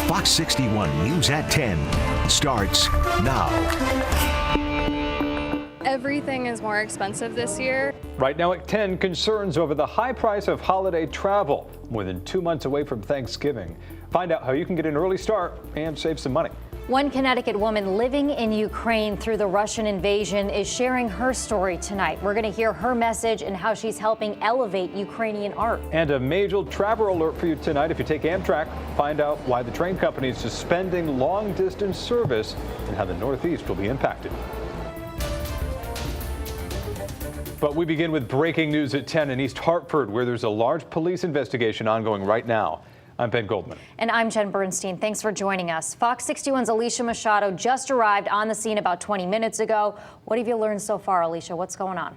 Fox 61 News at 10 starts now. Everything is more expensive this year. Right now at 10, concerns over the high price of holiday travel. More than 2 months away from Thanksgiving. Find out how you can get an early start and save some money. One Connecticut woman living in Ukraine through the Russian invasion is sharing her story tonight. We're going to hear her message and how she's helping elevate Ukrainian art. And a major travel alert for you tonight. If you take Amtrak, find out why the train company is suspending long-distance service and how the Northeast will be impacted. But we begin with breaking news at 10 in East Hartford, where there's a large police investigation ongoing right now. I'm Ben Goldman. And I'm Jen Bernstein. Thanks for joining us. Fox 61's Alicia Machado just arrived on the scene about 20 minutes ago. What have you learned so far, Alicia? What's going on?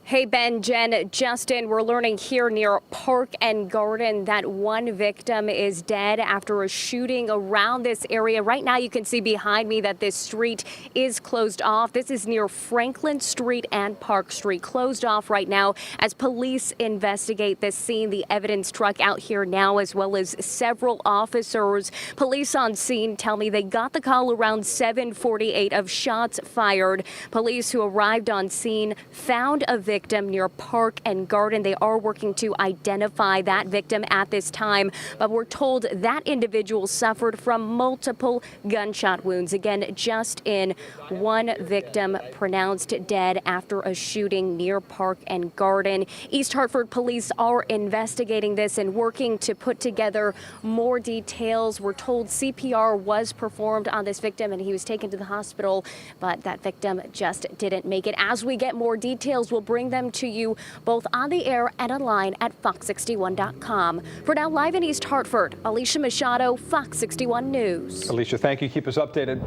Hey, Ben, Jen, Justin, we're learning here near Park and Garden that one victim is dead after a shooting around this area. Right now, you can see behind me that this street is closed off. This is near Franklin Street and Park Street, closed off right now as police investigate this scene. The evidence truck out here now, as well as several officers. Police on scene tell me they got the call around 7:48 of shots fired. Police who arrived on scene found a victim near Park and Garden. They are working to identify that victim at this time, but we're told that individual suffered from multiple gunshot wounds. Again, just in one victim pronounced dead after a shooting near Park and Garden. East Hartford police are investigating this and working to put together more details. We're told CPR was performed on this victim and he was taken to the hospital, but that victim just didn't make it. As we get more details, we'll bring them to you both on the air and online at fox61.com. For now, live in East Hartford, Alicia Machado, Fox 61 News. Alicia, thank you. Keep us updated.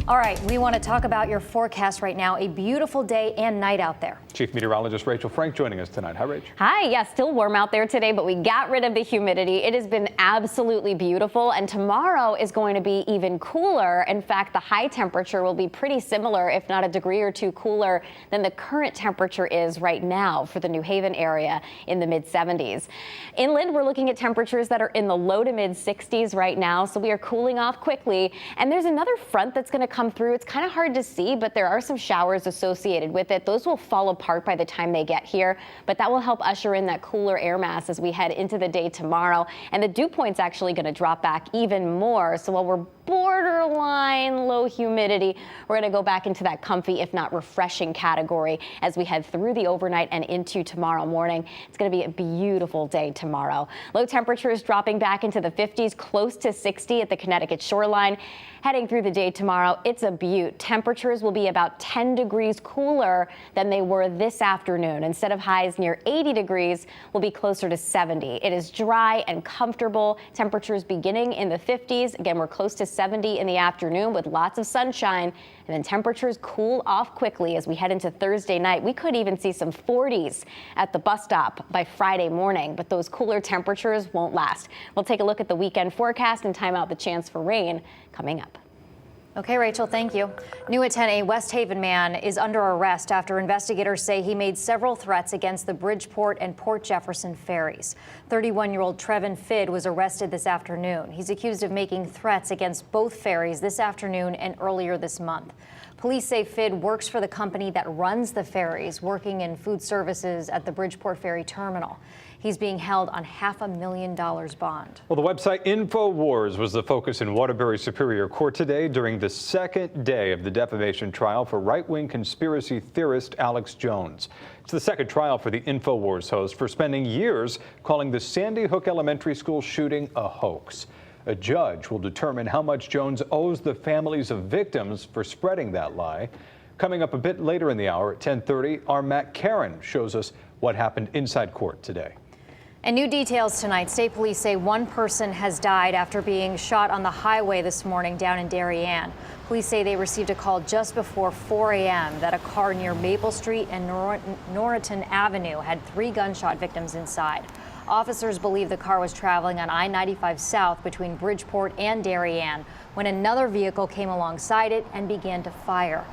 All right, we want to talk about your forecast right now. A beautiful day and night out there. Chief Meteorologist Rachel Frank joining us tonight. Hi, Rach. Hi. Yeah, still warm out there today, but we got rid of the humidity. It has been absolutely beautiful, and tomorrow is going to be even cooler. In fact, the high temperature will be pretty similar, if not a degree or two cooler than the current temperature is right now for the New Haven area in the mid-70s. Inland, we're looking at temperatures that are in the low to mid-60s right now, so we are cooling off quickly. And there's another front that's going to come through. It's kind of hard to see, but there are some showers associated with it. Those will fall apart by the time they get here, but that will help usher in that cooler air mass as we head into the day tomorrow. And the dew point's actually going to drop back even more. So while we're borderline low humidity, we're going to go back into that comfy, if not refreshing category as we head through the overnight and into tomorrow morning. It's going to be a beautiful day tomorrow. Low temperatures dropping back into the 50s, close to 60 at the Connecticut shoreline. Heading through the day tomorrow, it's a beaut. Temperatures will be about 10 degrees cooler than they were this afternoon. Instead of highs near 80 degrees, we'll be closer to 70. It is dry and comfortable. Temperatures beginning in the 50s. Again, we're close to 70 in the afternoon with lots of sunshine. And then temperatures cool off quickly as we head into Thursday night. We could even see some 40s at the bus stop by Friday morning, but those cooler temperatures won't last. We'll take a look at the weekend forecast and time out the chance for rain coming up. Okay, Rachel, thank you. New at 10, a West Haven man is under arrest after investigators say he made several threats against the Bridgeport and Port Jefferson ferries. 31-year-old Trevin Fidd was arrested this afternoon. He's accused of making threats against both ferries this afternoon and earlier this month. Police say Fidd works for the company that runs the ferries, working in food services at the Bridgeport Ferry Terminal. He's being held on $500,000 bond. Well, the website InfoWars was the focus in Waterbury Superior Court today during the second day of the defamation trial for right-wing conspiracy theorist Alex Jones. It's the second trial for the InfoWars host for spending years calling the Sandy Hook Elementary School shooting a hoax. A judge will determine how much Jones owes the families of victims for spreading that lie. Coming up a bit later in the hour at 10:30, our Matt Karen shows us what happened inside court today. And new details tonight. State police say one person has died after being shot on the highway this morning down in Darien. Police say they received a call just before 4 a.m. that a car near Maple Street and Norriton Avenue had 3 gunshot victims inside. Officers believe the car was traveling on I-95 South between Bridgeport and Darien when another vehicle came alongside it and began to fire.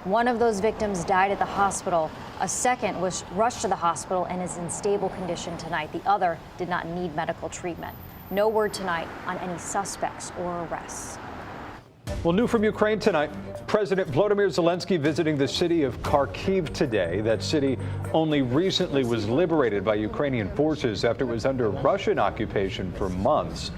One of those victims died at the hospital. A second was rushed to the hospital and is in stable condition tonight. The other did not need medical treatment. No word tonight on any suspects or arrests. Well, new from Ukraine tonight, President Volodymyr Zelensky visiting the city of Kharkiv today. That city only recently was liberated by Ukrainian forces after it was under Russian occupation for months.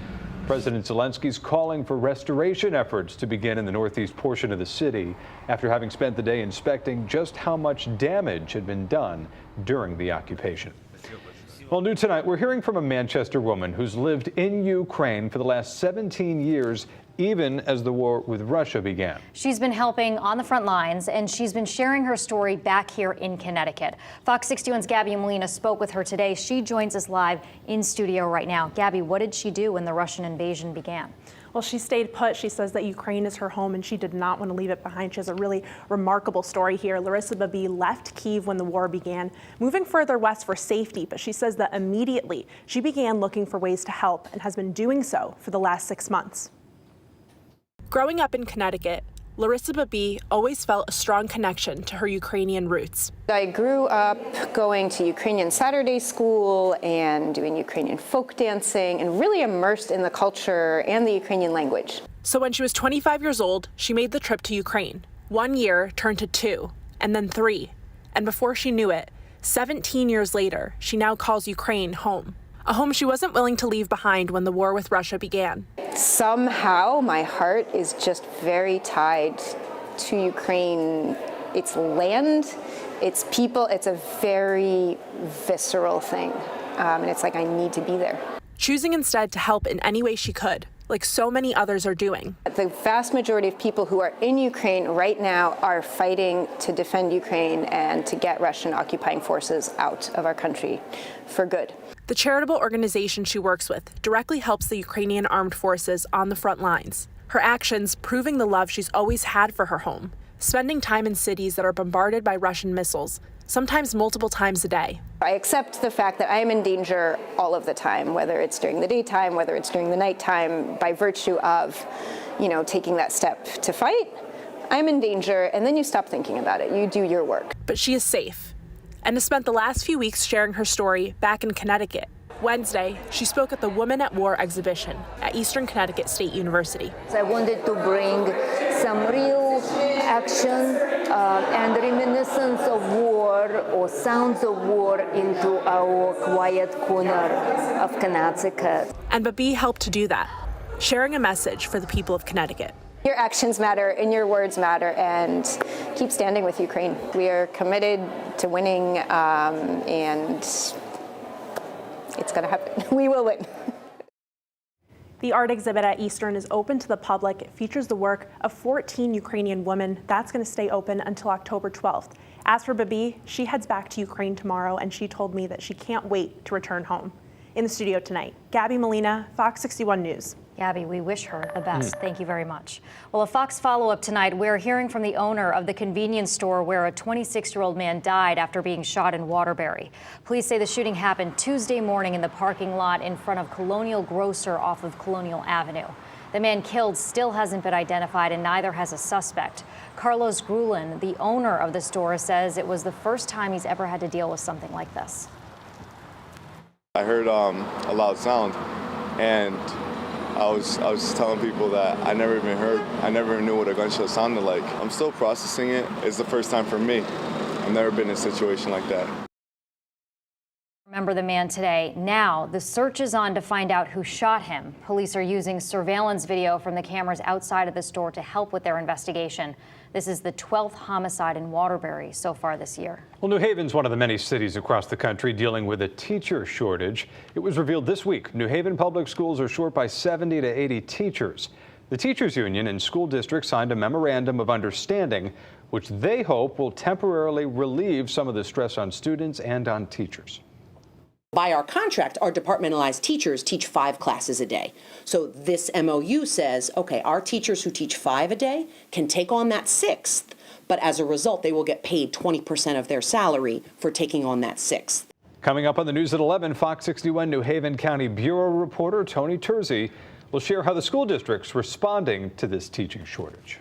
President Zelensky's calling for restoration efforts to begin in the northeast portion of the city after having spent the day inspecting just how much damage had been done during the occupation. Well, new tonight, we're hearing from a Manchester woman who's lived in Ukraine for the last 17 years, even as the war with Russia began. She's been helping on the front lines, and she's been sharing her story back here in Connecticut. Fox 61's Gabby Molina spoke with her today. She joins us live in studio right now. Gabby, what did she do when the Russian invasion began? Well, she stayed put. She says that Ukraine is her home and she did not want to leave it behind. She has a really remarkable story here. Larissa Babi left Kyiv when the war began, moving further west for safety, but she says that immediately she began looking for ways to help and has been doing so for the last 6 months. Growing up in Connecticut, Larissa Babi always felt a strong connection to her Ukrainian roots. I grew up going to Ukrainian Saturday school and doing Ukrainian folk dancing and really immersed in the culture and the Ukrainian language. So when she was 25 years old, she made the trip to Ukraine. 1 year turned to 2, and then 3. And before she knew it, 17 years later, she now calls Ukraine home. A home she wasn't willing to leave behind when the war with Russia began. Somehow my heart is just very tied to Ukraine. Its land, its people, it's a very visceral thing. And it's like I need to be there. Choosing instead to help in any way she could, like so many others are doing. The vast majority of people who are in Ukraine right now are fighting to defend Ukraine and to get Russian occupying forces out of our country for good. The charitable organization she works with directly helps the Ukrainian armed forces on the front lines. Her actions proving the love she's always had for her home, spending time in cities that are bombarded by Russian missiles, sometimes multiple times a day. I accept the fact that I am in danger all of the time, whether it's during the daytime, whether it's during the nighttime, by virtue of, taking that step to fight. I'm in danger, and then you stop thinking about it. You do your work. But she is safe, and has spent the last few weeks sharing her story back in Connecticut. Wednesday, she spoke at the Women at War exhibition at Eastern Connecticut State University. I wanted to bring some real action and reminiscence of war or sounds of war into our quiet corner of Connecticut. And Babi helped to do that, sharing a message for the people of Connecticut. Your actions matter and your words matter, and keep standing with Ukraine. We are committed to winning, and it's going to happen. We will win. The art exhibit at Eastern is open to the public. It features the work of 14 Ukrainian women. That's going to stay open until October 12th. As for Babi, she heads back to Ukraine tomorrow, and she told me that she can't wait to return home. In the studio tonight, Gabby Molina, Fox 61 News. Gabby, we wish her the best. Thank you very much. Well, a Fox follow-up tonight. We're hearing from the owner of the convenience store where a 26-year-old man died after being shot in Waterbury. Police say the shooting happened Tuesday morning in the parking lot in front of Colonial Grocer off of Colonial Avenue. The man killed still hasn't been identified, and neither has a suspect. Carlos Grulin, the owner of the store, says it was the first time he's ever had to deal with something like this. I heard a loud sound, and I was telling people that I never even knew what a gunshot sounded like. I'm still processing it. It's the first time for me. I've never been in a situation like that. Remember the man today. Now the search is on to find out who shot him. Police are using surveillance video from the cameras outside of the store to help with their investigation. This is the 12th homicide in Waterbury so far this year. Well, New Haven's one of the many cities across the country dealing with a teacher shortage. It was revealed this week New Haven public schools are short by 70 to 80 teachers. The teachers union and school districts signed a memorandum of understanding, which they hope will temporarily relieve some of the stress on students and on teachers. By our contract, our departmentalized teachers teach 5 classes a day. So this MOU says, okay, our teachers who teach 5 a day can take on that 6th, but as a result, they will get paid 20% of their salary for taking on that 6th. Coming up on the news at 11, Fox 61 New Haven County Bureau reporter Tony Terzi will share how the school district's responding to this teaching shortage.